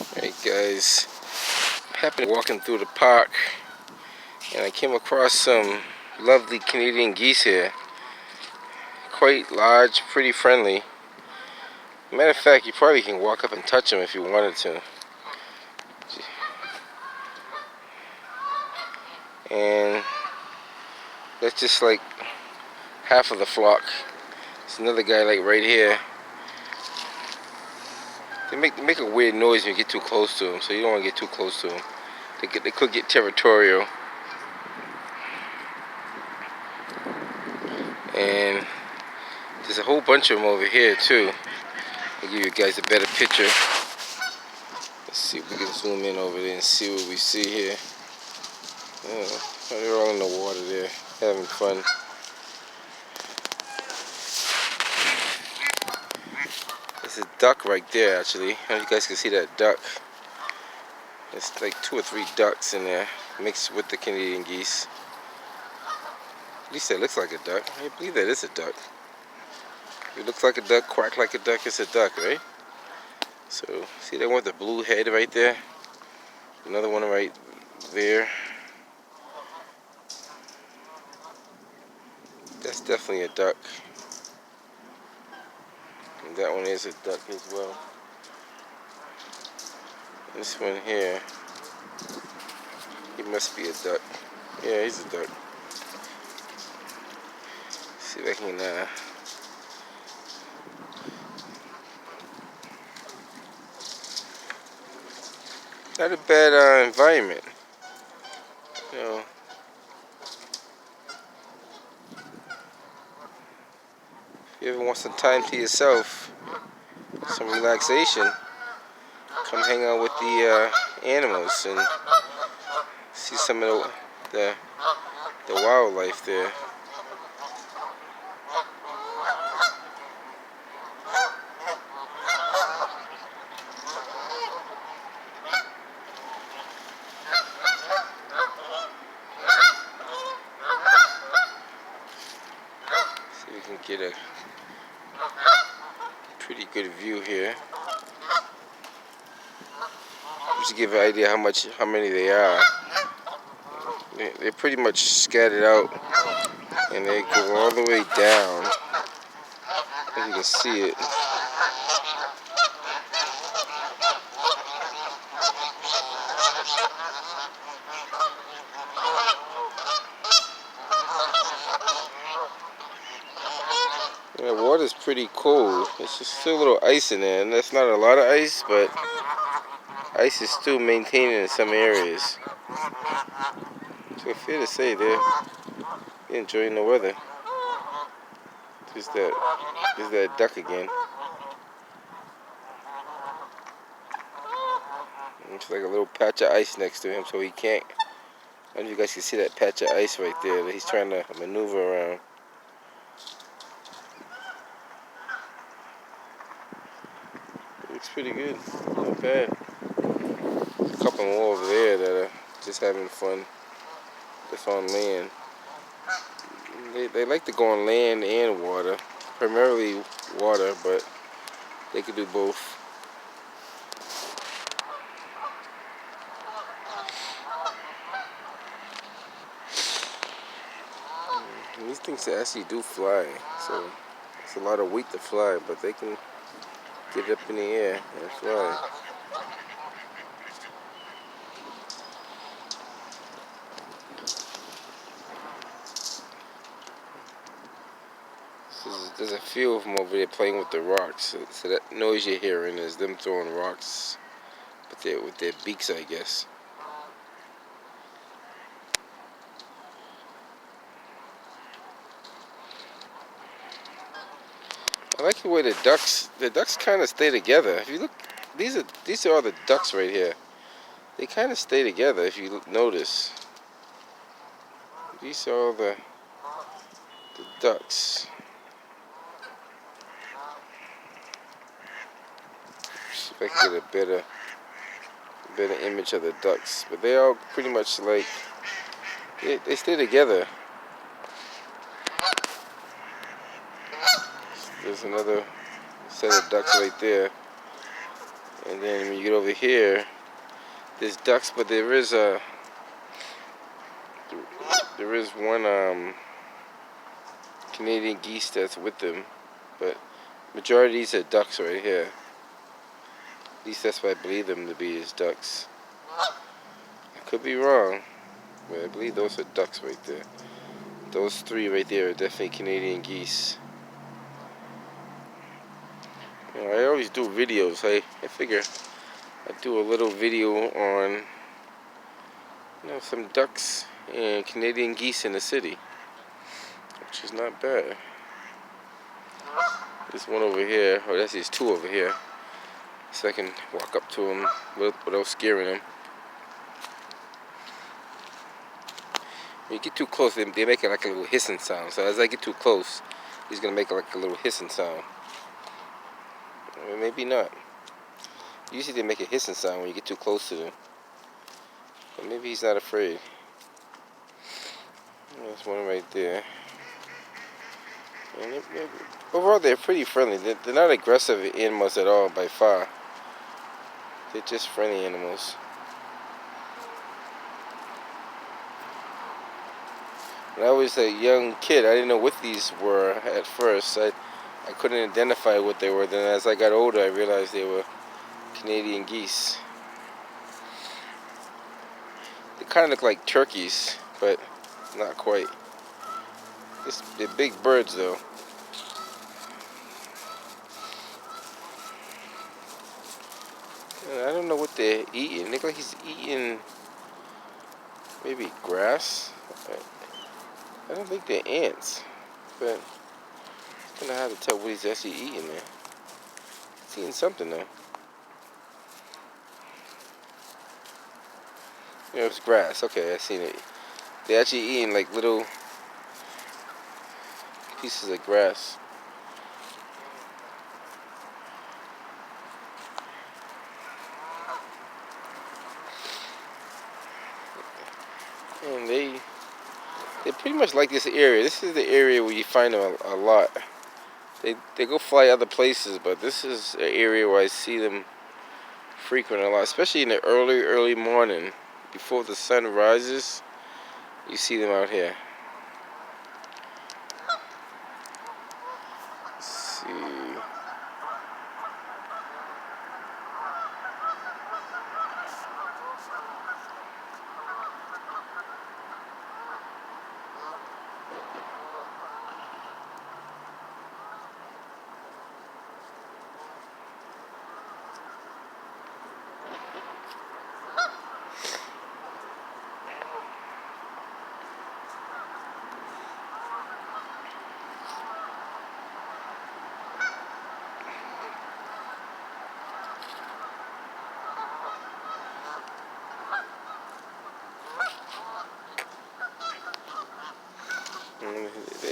Hey guys, happened walking through the park and I came across some lovely Canadian geese here. Quite large, pretty friendly. Matter of fact, you probably can walk up and touch them if you wanted to. And that's just like half of the flock. There's another guy like right here. They make a weird noise when you get too close to them, so you don't want to get too close to them. They could get territorial. And there's a whole bunch of them over here too. I'll give you guys a better picture. Let's see if we can zoom in over there and see what we see here. They're all in the water there, having fun. There's a duck right there actually. I don't know if you guys can see that duck. There's like 2 or 3 ducks in there, mixed with the Canadian geese. At least that looks like a duck. I believe that is a duck. If it looks like a duck, quack like a duck, it's a duck, right? So, see that one with the blue head right there? Another one right there. That's definitely a duck. And that one is a duck as well. This one here, he must be a duck. Yeah, he's a duck. See if I can, not a bad environment. You know, if you ever want some time to yourself, some relaxation, come hang out with the animals and see some of the wildlife there. See if we can get a pretty good view here. Just to give an idea how many they are. They're pretty much scattered out, and they go all the way down. As you can see it. The water's pretty cold. It's just still a little ice in there, and that's not a lot of ice, but ice is still maintained in some areas. So fair to say they're enjoying the weather. There's that duck again. Looks like a little patch of ice next to him, so he can't. I don't know if you guys can see that patch of ice right there that he's trying to maneuver around. It looks pretty good, not bad. There's a couple more over there that are just having fun. Just on land. They like to go on land and water, primarily water, but they could do both. And these things actually do fly, so it's a lot of weight to fly, but they can get up in the air and fly. There's a few of them over there playing with the rocks, so that noise you're hearing is them throwing rocks with their beaks, I guess. I like the way the ducks kind of stay together. If you look, these are all the ducks right here. They kind of stay together if you notice. These are all the ducks. See if I can get a better image of the ducks. But they all pretty much like they stay together. There's another set of ducks right there. And then when you get over here, there's ducks, but there is one Canadian geese that's with them. But majority of these are ducks right here. At least that's what I believe them to be, is ducks. I could be wrong, but I believe those are ducks right there. Those three right there are definitely Canadian geese. You know, I always do videos. I figure I'd do a little video on, you know, some ducks and Canadian geese in the city, which is not bad. There's one over here, or that's these two over here, so I can walk up to them without scaring them. When you get too close, they make like a little hissing sound. So as I get too close, he's gonna make like a little hissing sound. Or maybe not. Usually they make a hissing sound when you get too close to them. But maybe he's not afraid. There's one right there. And overall, they're pretty friendly. They're not aggressive animals at all by far. They're just friendly animals. When I was a young kid, I didn't know what these were at first. I couldn't identify what they were. Then as I got older, I realized they were Canadian geese. They kind of look like turkeys, but not quite. They're big birds, though. I don't know what they're eating. They look like he's eating maybe grass. I don't think they're ants, but I don't know how to tell what he's actually eating there. He's eating something, though. You know, it's grass. Okay, I seen it. They're actually eating like little pieces of grass. And they pretty much like this area. This is the area where you find them a lot. They go fly other places, but this is an area where I see them frequent a lot, especially in the early morning before the sun rises. You see them out here. Let's see.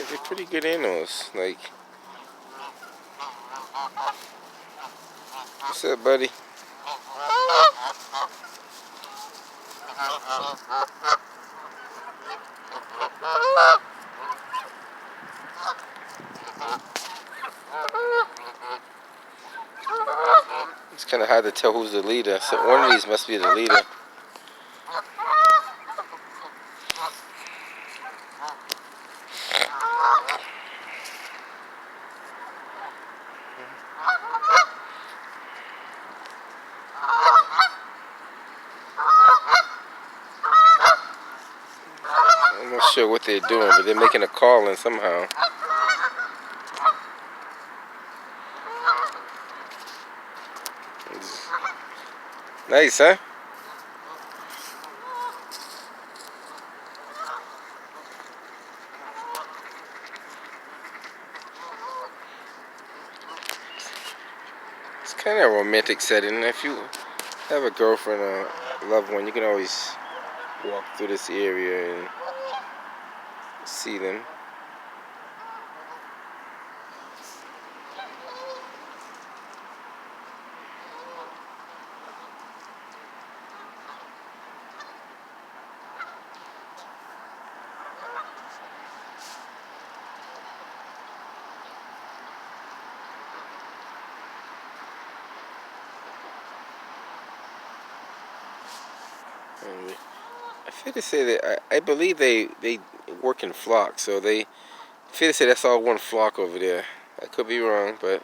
They're pretty good animals. Like, what's up, buddy? It's kind of hard to tell who's the leader. So one of these must be the leader. I'm not sure what they're doing, but they're making a call in somehow. Nice, huh? It's kind of a romantic setting. If you have a girlfriend or a loved one, you can always walk through this area and see them. And I feel to say that I believe they work in flocks, so they feel to say that's all one flock over there. I could be wrong, but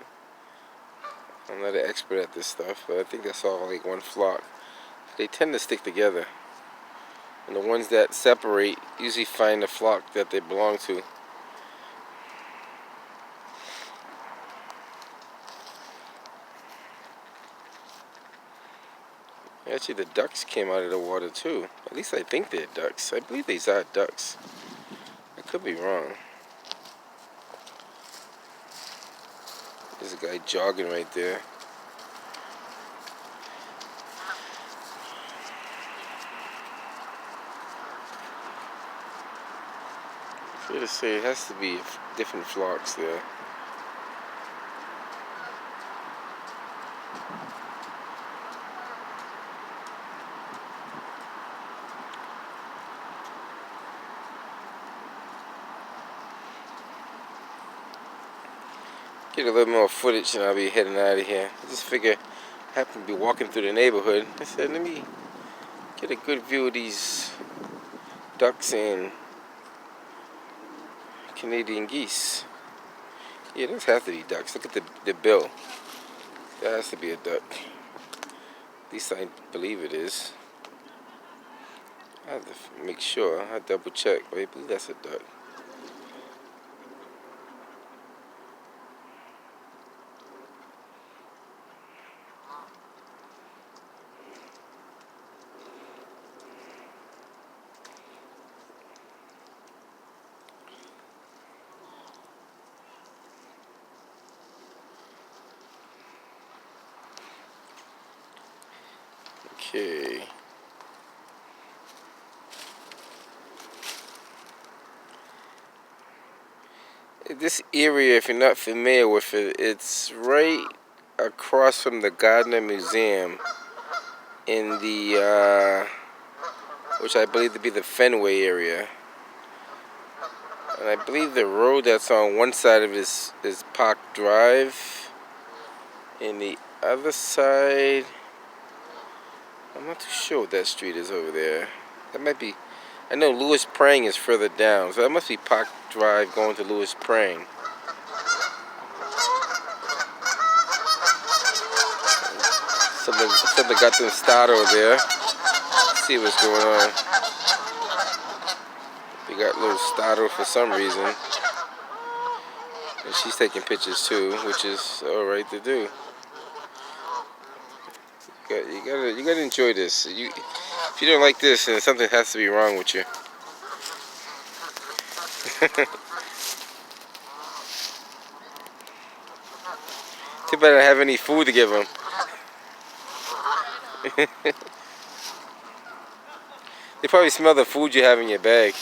I'm not an expert at this stuff. But I think that's all like one flock. They tend to stick together, and the ones that separate usually find the flock that they belong to. Actually, the ducks came out of the water too. At least I think they're ducks. I believe these are ducks. I could be wrong. There's a guy jogging right there. Fair to say, it has to be different flocks there. Get a little more footage and I'll be heading out of here. I just figure I happen to be walking through the neighborhood. I said, let me get a good view of these ducks and Canadian geese. Yeah, those have to be ducks. Look at the bill. That has to be a duck. At least I believe it is. I have to make sure. I double check, but I believe that's a duck. Okay. This area, if you're not familiar with it, it's right across from the Gardner Museum in the, which I believe to be the Fenway area. And I believe the road that's on one side of it is Park Drive. And the other side, I'm not too sure what that street is over there. That might be, I know Lewis Prang is further down, so that must be Park Drive going to Lewis Prang. Something got them startled there. Let's see what's going on. They got a little startled for some reason. And she's taking pictures too, which is alright to do. You gotta enjoy this. If you don't like this, then something has to be wrong with you. Too bad I don't have any food to give them. They probably smell the food you have in your bag.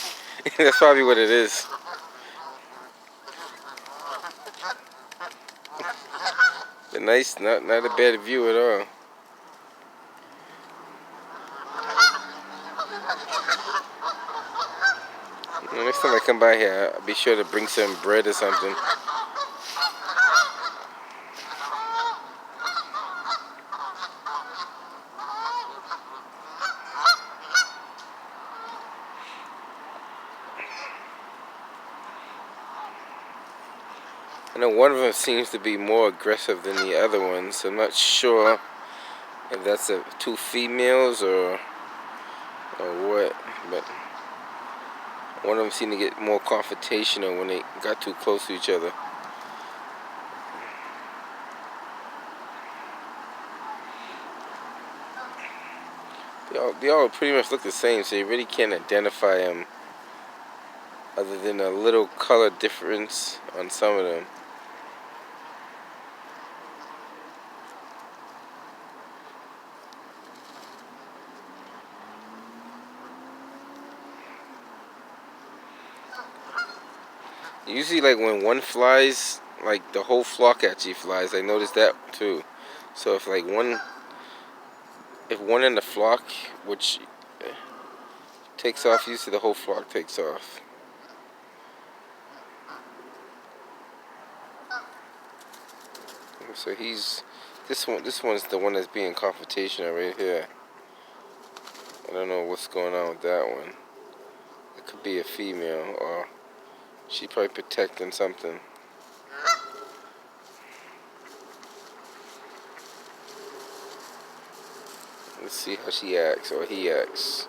That's probably what it is. The nice, not a bad view at all. Next time I come by here, I'll be sure to bring some bread or something. I know one of them seems to be more aggressive than the other ones. So I'm not sure if that's two females or what, but one of them seemed to get more confrontational when they got too close to each other. They all pretty much look the same, so you really can't identify them other than a little color difference on some of them. Usually, like when one flies, like the whole flock actually flies. I noticed that too. So if one in the flock, which takes off, usually the whole flock takes off. So this one's the one that's being confrontational right here. I don't know what's going on with that one. It could be a female, or she probably protecting something. Let's see how she acts, or he acts.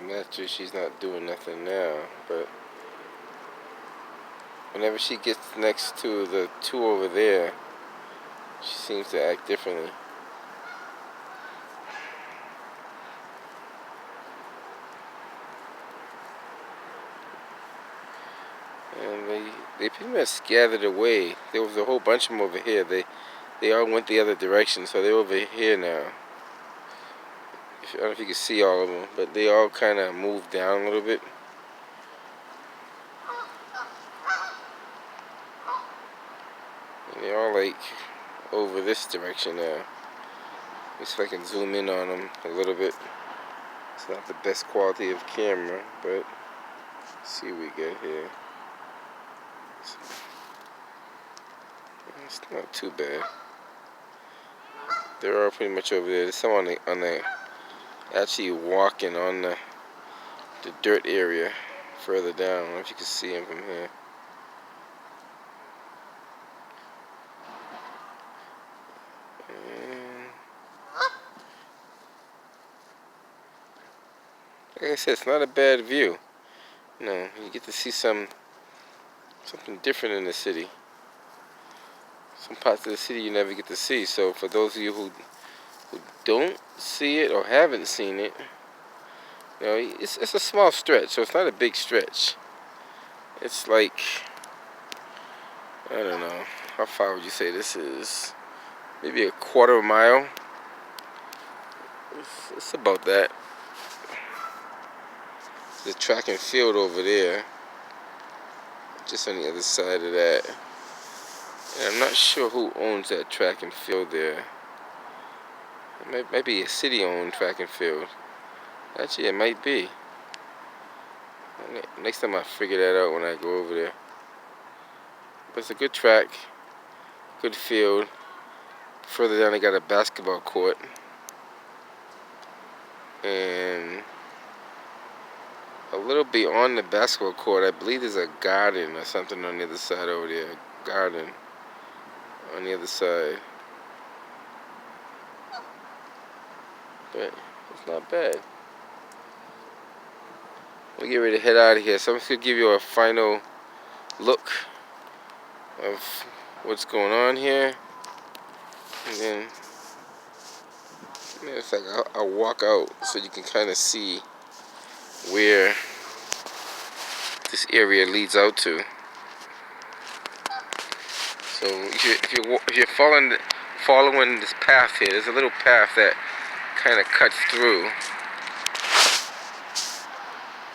Naturally, she's not doing nothing now, but whenever she gets next to the two over there, she seems to act differently. And they pretty much gathered away. There was a whole bunch of them over here. They all went the other direction, so they're over here now. I don't know if you can see all of them, but they all kind of moved down a little bit. And they're all like over this direction now. Let's see if I can zoom in on them a little bit. It's not the best quality of camera, but let's see what we get here. It's not too bad. They're all pretty much over there. There's some on the actually walking on the dirt area further down. I don't know if you can see them from here. And like I said, it's not a bad view. No, you get to see something different in the city. Some parts of the city you never get to see. So for those of you who don't see it or haven't seen it, you know, it's a small stretch, so it's not a big stretch. It's like, I don't know, how far would you say this is? Maybe a quarter of a mile. It's about that. The track and field over there, just on the other side of that. And I'm not sure who owns that track and field there. It might be a city-owned track and field. Actually, it might be. Next time I'll figure that out when I go over there. But it's a good track, good field. Further down, they got a basketball court. And a little beyond the basketball court, I believe there's a garden or something on the other side over there. Garden on the other side. But it's not bad. We'll get ready to head out of here. So I'm just going to give you a final look of what's going on here. And then it's like I'll walk out so you can kind of see where this area leads out to. So if you're following this path here, there's a little path that kind of cuts through.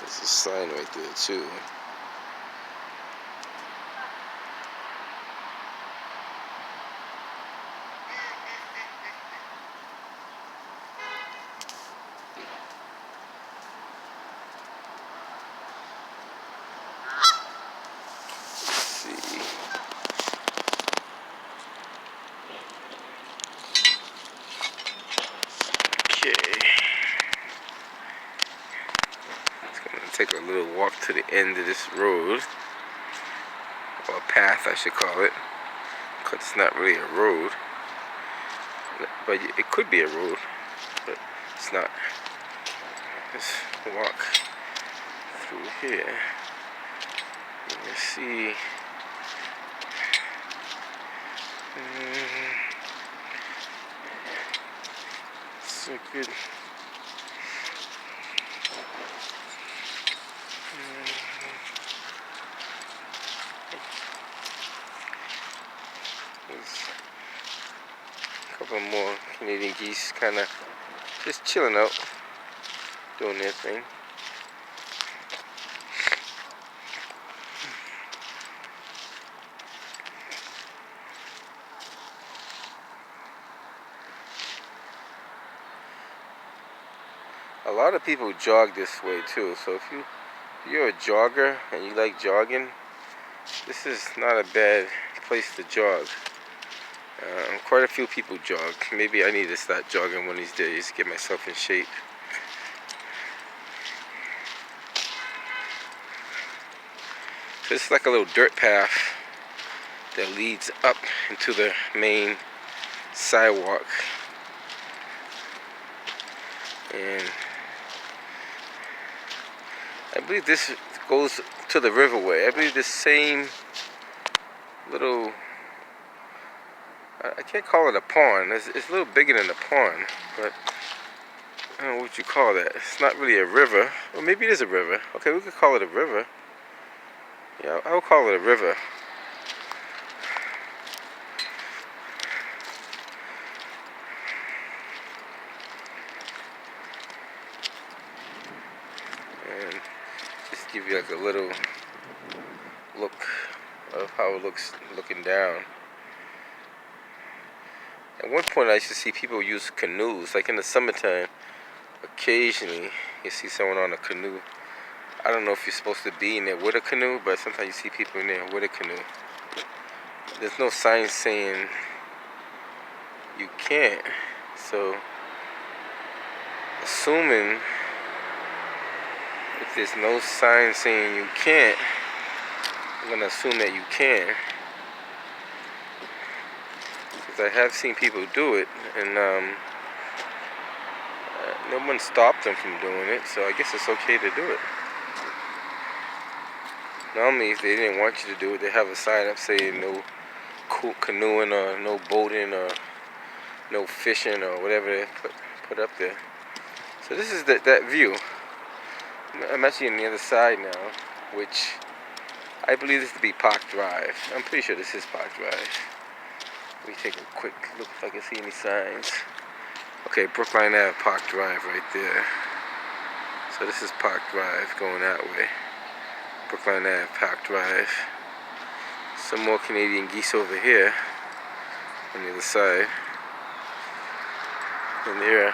There's a sign right there too. Take a little walk to the end of this road, or path I should call it, because it's not really a road, but it could be a road, but it's not. Let's walk through here. Let's see. So good. A couple more Canadian geese kind of just chilling out, doing their thing. A lot of people jog this way too, so if you're a jogger and you like jogging, This is not a bad place to jog. Quite a few people jog. Maybe I need to start jogging one of these days, get myself in shape. So it's like a little dirt path that leads up into the main sidewalk. And I believe this goes to the riverway. I believe this same little, I can't call it a pond. It's a little bigger than a pond, but I don't know what you call that. It's not really a river. Or maybe it is a river. Okay, we could call it a river. Yeah, I'll call it a river. And just give you like a little look of how it looks looking down. At one point I used to see people use canoes, like in the summertime. Occasionally you see someone on a canoe. I don't know if you're supposed to be in there with a canoe, but sometimes you see people in there with a canoe. There's no sign saying you can't, so assuming if there's no sign saying you can't, I'm gonna assume that you can, because I have seen people do it, and no one stopped them from doing it, so I guess it's okay to do it. Normally, if they didn't want you to do it, they have a sign up saying no canoeing or no boating or no fishing or whatever they put up there. So this is that view. I'm actually on the other side now, which I believe this to be Park Drive. I'm pretty sure this is Park Drive. Let me take a quick look if I can see any signs. Okay, Brookline Ave, Park Drive right there. So this is Park Drive going that way. Brookline Ave, Park Drive. Some more Canadian geese over here on the other side. And they're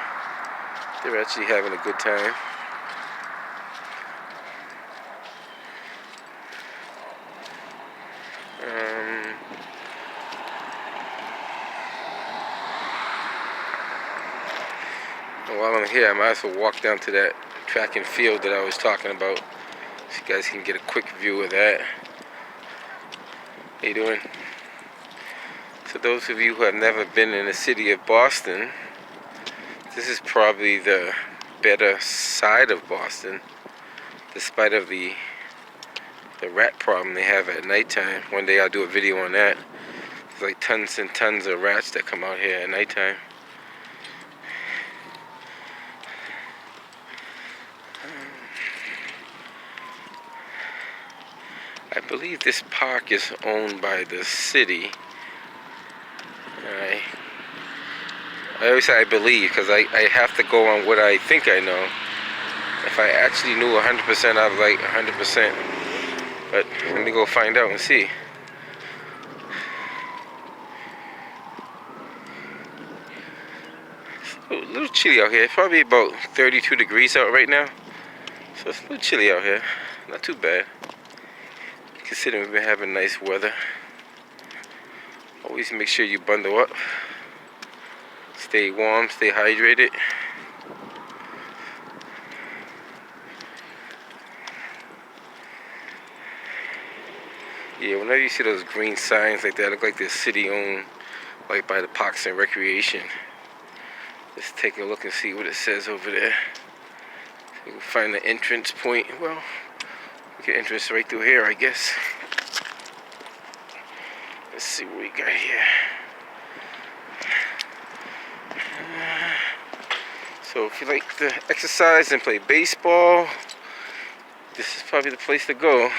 actually having a good time. And while I'm here, I might as well walk down to that track and field that I was talking about, so you guys can get a quick view of that. How you doing? So those of you who have never been in the city of Boston, this is probably the better side of Boston, despite of the rat problem they have at nighttime. One day I'll do a video on that. There's like tons and tons of rats that come out here at nighttime. I believe this park is owned by the city. I always say I believe, because I have to go on what I think I know. If I actually knew 100%, I'd be like 100%. But let me go find out and see. It's a little chilly out here. It's probably about 32 degrees out right now. So it's a little chilly out here. Not too bad, considering we've been having nice weather. Always make sure you bundle up. Stay warm, stay hydrated. Yeah, whenever you see those green signs like that, look like they're city owned, like by the Parks and Recreation. Let's take a look and see what it says over there. So we can find the entrance point. Well, we can entrance right through here, I guess. Let's see what we got here. So if you like to exercise and play baseball, this is probably the place to go.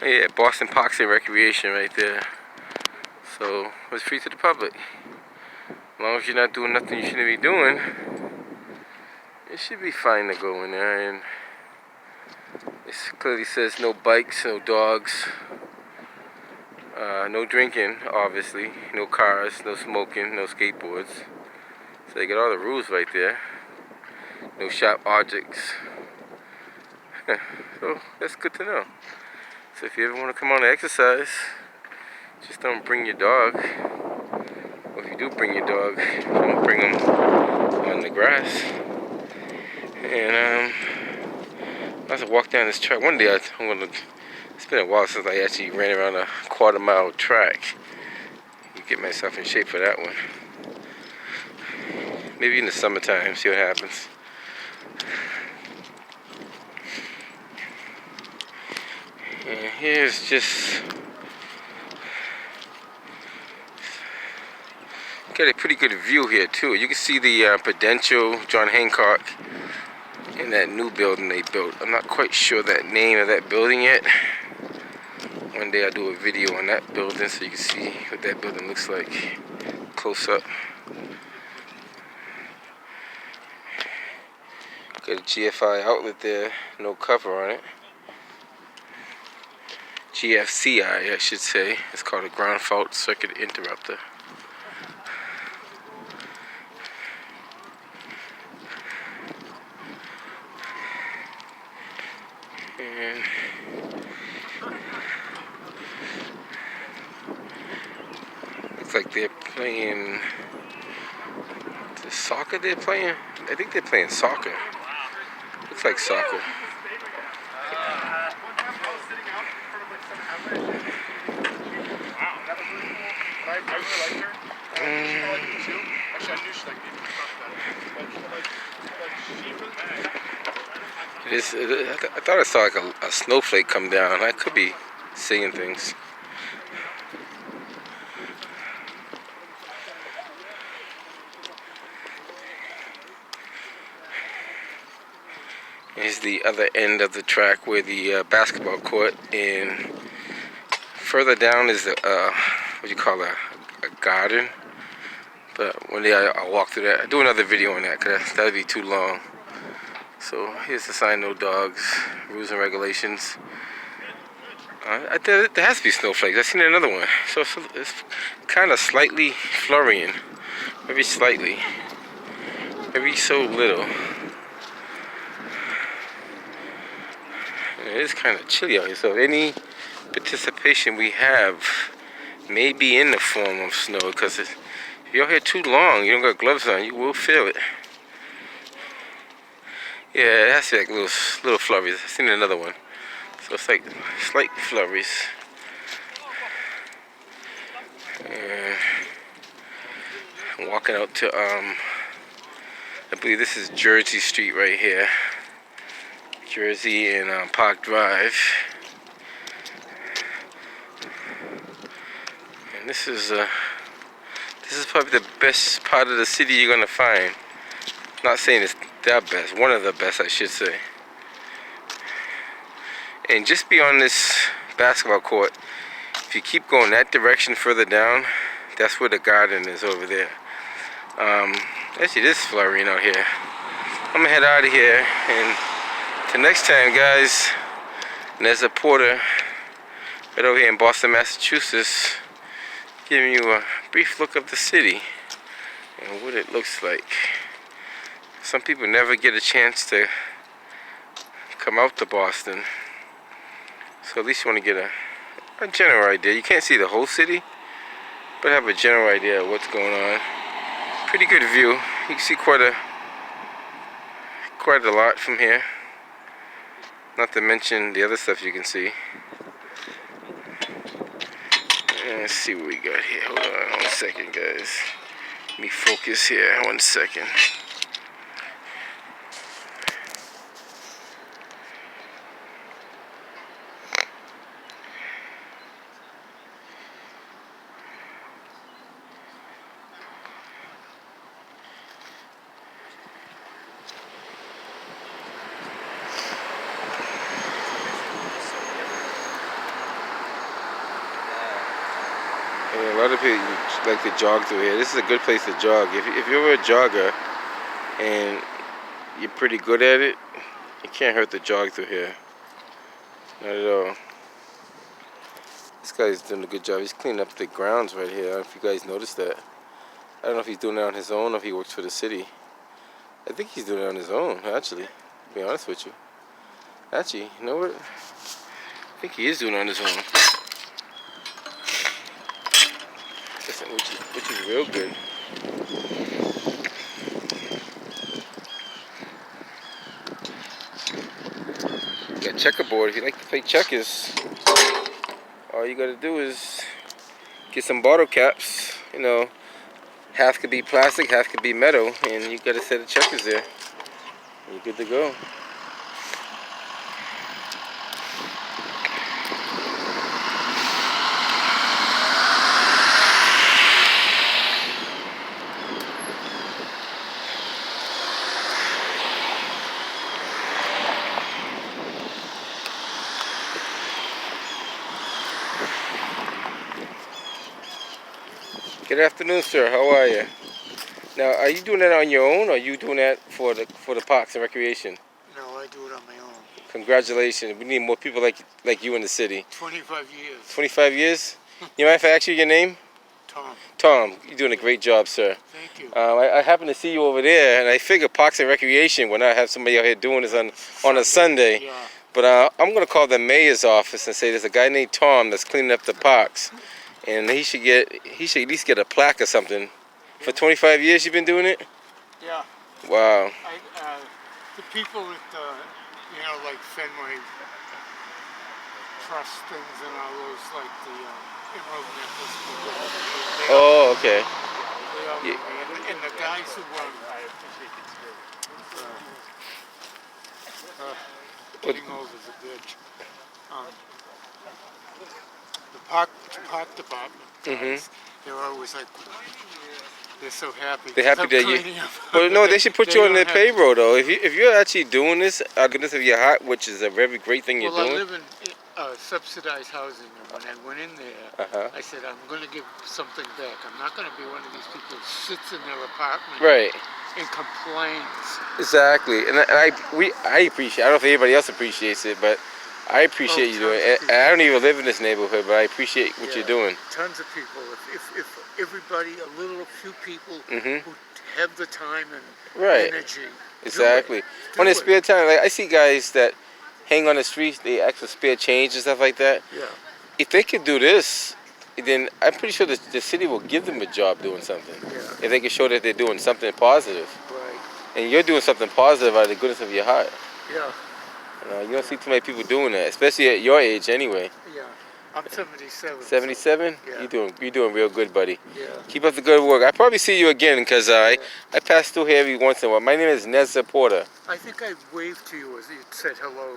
Yeah, Boston Parks and Recreation right there. So it's free to the public. As long as you're not doing nothing you shouldn't be doing, it should be fine to go in there. And it clearly says no bikes, no dogs, no drinking, obviously, no cars, no smoking, no skateboards. So they got all the rules right there. No sharp objects. Yeah, so that's good to know. So if you ever want to come on and exercise, just don't bring your dog. Or if you do bring your dog, don't bring him on the grass. And I have to walk down this track. One day it's been a while since I actually ran around a quarter-mile track. Get myself in shape for that one. Maybe in the summertime, see what happens. And here's just got a pretty good view here too. You can see the Prudential John Hancock in that new building they built. I'm not quite sure that name of that building yet. One day I'll do a video on that building so you can see what that building looks like close up. Got a GFI outlet there, no cover on it. GFCI, I should say. It's called a ground fault circuit interrupter. And looks like they're playing the soccer they're playing. I think they're playing soccer. Looks like soccer. I thought I saw like a snowflake come down. I could be seeing things. Here's the other end of the track where the basketball court, and further down is the what you call a garden. But one day I'll walk through that. I'll do another video on that because that'd be too long. So here's the sign: no dogs, rules and regulations. There has to be snowflakes. I've seen another one. So it's kind of slightly flurrying, maybe slightly, maybe so little. It is kind of chilly out here, so any participation we have may be in the form of snow, because if you're here too long, you don't got gloves on, you will feel it. Yeah, it has to be like little flurries. I've seen another one, so it's like slight flurries. And I'm walking out to I believe this is Jersey Street right here. Jersey and Park Drive. And this is probably the best part of the city you're gonna find. Not saying it's the best, one of the best I should say. And just beyond this basketball court, if you keep going that direction further down, that's where the garden is over there. Actually it is flurrying out here. I'm gonna head out of here, and till next time guys, and there's a porter right over here in Boston, Massachusetts, giving you a brief look of the city and what it looks like. Some people never get a chance to come out to Boston, so at least you want to get a general idea. You can't see the whole city, but have a general idea of what's going on. Pretty good view. You can see quite a lot from here. Not to mention the other stuff you can see. Let's see what we got here. Hold on 1 second, guys. Let me focus here 1 second. A lot of people like to jog through here. This is a good place to jog. If you're a jogger and you're pretty good at it, it can't hurt to jog through here. Not at all. This guy's doing a good job. He's cleaning up the grounds right here. I don't know if you guys noticed that. I don't know if he's doing it on his own or if he works for the city. I think he's doing it on his own, actually, to be honest with you. Actually, you know what? I think he is doing it on his own. Which is real good. Got checkerboard. If you like to play checkers, all you gotta do is get some bottle caps. You know, half could be plastic, half could be metal, and you got a set of checkers there. You're good to go. Good afternoon, sir. How are you? Now, are you doing that on your own, or are you doing that for the Parks and Recreation? No, I do it on my own. Congratulations. We need more people like you in the city. 25 years. 25 years? You mind if I ask you your name? Tom. Tom, you're doing a great job, sir. Thank you. I happen to see you over there, and I figure Parks and Recreation when I have somebody out here doing this on a Sunday. Yeah. But I'm going to call the mayor's office and say there's a guy named Tom that's cleaning up the parks. And he should at least get a plaque or something. For 25 years you've been doing it? Yeah. Wow. The people at, like Fenway Trust things and all those, like the Emerald Necklace people. Oh, okay. They all know me. And the guys who run getting old is a bitch. The park department guys, they're always like, they're so happy. They're happy that you. Cleaning up. Well, no, they should put you on their don't have to- payroll though. If you're actually doing this out of goodness of your heart, which is a very great thing you're Well, I doing. live in subsidized housing, and when I went in there, I said, I'm going to give something back. I'm not going to be one of these people who sits in their apartment Right. and complains. Exactly, and I appreciate. I don't know if anybody else appreciates it, but I appreciate you doing it. And I don't even live in this neighborhood, but I appreciate what you're doing. Tons of people. If everybody, a few people Mm-hmm. who have the time and Right. energy. Exactly. On their spare time, like I see guys that hang on the streets, they ask for spare change and stuff like that. Yeah. If they could do this, then I'm pretty sure the city will give them a job doing something. Yeah. If they can show that they're doing something positive. Right. And you're doing something positive out of the goodness of your heart. Yeah. You don't see too many people doing that, especially at your age anyway. Yeah. I'm 77. 77? Yeah. You're doing real good, buddy. Yeah. Keep up the good work. I'll probably see you again because I pass through here every once in a while. My name is Neza Porter. I think I waved to you as you said hello.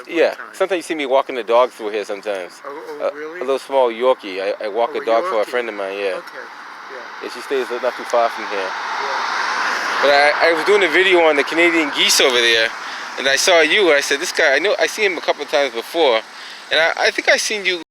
Yeah. Sometimes you see me walking the dog through here sometimes. Oh, really? A little small Yorkie. I walk Oh, a dog for a Yorkie. friend of mine, yeah. Okay. Yeah. Yeah, she stays not too far from here. Yeah. But I was doing a video on the Canadian geese over there, and I saw you, and I said, this guy, I see him a couple of times before, and I think I seen you